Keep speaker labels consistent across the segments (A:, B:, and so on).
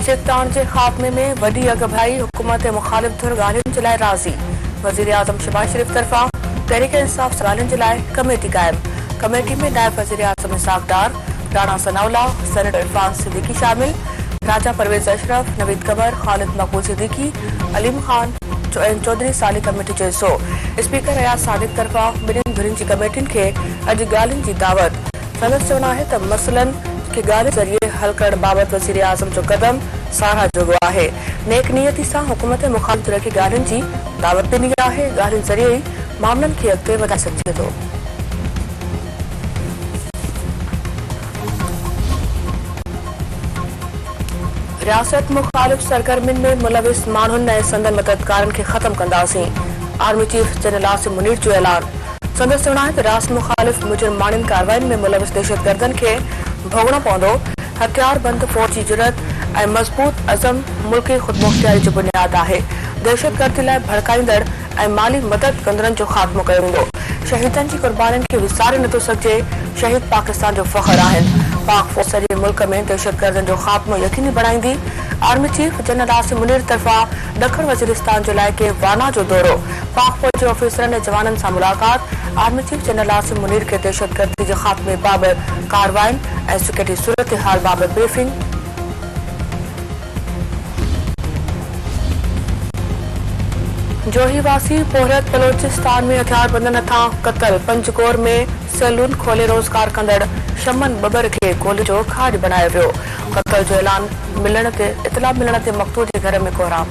A: चेकतान के खात्मे में वडी अगभाई हुकूमत मुखालिफ धुर ॻाल्हियुनि जे लाइ राज़ी। वज़ीर आज़म शहबाज शरीफ तरफ़ां तहरीक इंसाफ ॻाल्हियुनि जे लाइ कमेटी क़ाइम। कमेटी में नायब वज़ीर आज़म इसहाक़ डार, राणा सनाउल्लाह, सेनेटर इरफान सिद्दीकी शामिल। राजा परवेज़ अशरफ, नवीद कमर, ख़ालिद मकबूल सिद्दीकी, अलीम खान चौधरी साली कमेटी जो हिस्सो। स्पीकर रियाज़ सादिक तरफ़ां ॿिन्हिनि धुरियुनि जी कमेटियुनि खे अॼु ॻाल्हियुनि जी दावत। संदसि चवणु आहे त मसइलनि खे ॻाल्हि ज़रिए हल करण बाबति वज़ीर आज़म जो क़दम साराह जोॻो आहे। नेक नियती सां हुकूमत मुखालिफ धुर खे ॻाल्हियुनि जी दावत ॾिनी आहे। ॻाल्हियुनि ज़रिए ई मामलनि खे अॻिते वधाए सघिजे थो। रियासत मुखालिफ सरगर्मियुनि में मुलविस माण्हुनि ऐं संदन मददगारनि खे ख़त्म कंदासीं। Army chief general Asim Munir जो ऐलान। संदसि चवणु आहे त रियासत मुखालिफ मुजरिमाणियुनि कार्रवाइनि में मुलविस दहशतगर्दनि खे भोगणो पवंदो। हथियार बंद फौज जी जुरत ऐं मज़बूत अज़म मुल्की ख़ुदमुख्तियारी जो बुनियाद आहे। दहशतगर्दी लाइ भड़काईंदड़ ऐं माली मदद कंदड़नि जो ख़ात्मो कयो वेंदो। शहीदनि जी कुर्बानियुनि खे विसारे नथो सघिजे। शहीद पाकिस्तान जो फ़ख्र आहिनि। पाक फौज सॼे मुल्क में दहशतगर्दनि जो ख़ात्मो यकीनी बणाईंदी। Army chief general Asim Munir तरफ़ां ॾखण वज़ीरिस्तान जो इलाइक़े वाना जो दौरो। पाक फौज जे ऑफिसरनि ऐं जवाननि सां मुलाक़ात। Army chief general Asim Munir खे दहशतगर्दी जे ख़ात्मे बाबति कार्रवाइनि ऐं सिक्योरिटी सूरत हाल बाबति ब्रीफिंग। जोहीवासी पोहरत बलोचिस्तान में हथियारबंदनि हथां क़तल। पंजगोर में सैलून खोले रोज़गार कंदड़ शमन बबर खे गोली जो खाज बनायो वियो। क़तल जो ऐलान इतला मिलण ते मक़तूल जे घर में कोहराम।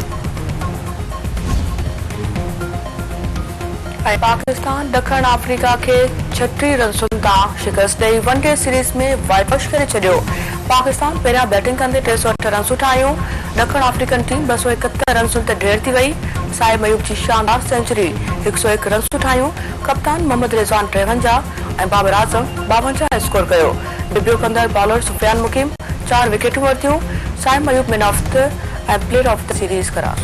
A: ऐं पाकिस्तान ॾखण अफ्रीका खे 36 रन्सुनि तां शिकस्त ॾेई वनडे सीरीज़ में वापसि करे छॾियो। पाकिस्तान पहिरियां बैटिंग कंदे 308 रन्सूं ठाहियूं। ॾखण अफ्रीकन टीम 271 रन्सुनि ते ढेर थी वई। साहिब अयूब जी शानदार सेंचुरी 101 रन्सूं ठाहियूं। कप्तान मोहम्मद रिज़वान 53 ऐं बाबर आज़म 52 स्कोर कयो। डेब्यू कंदड़ बॉलर सुफियान मुकीम 4 विकेटूं वरितियूं। साहिब अयूब मैन ऑफ द ऐं प्लेयर ऑफ द सीरीज़ करार।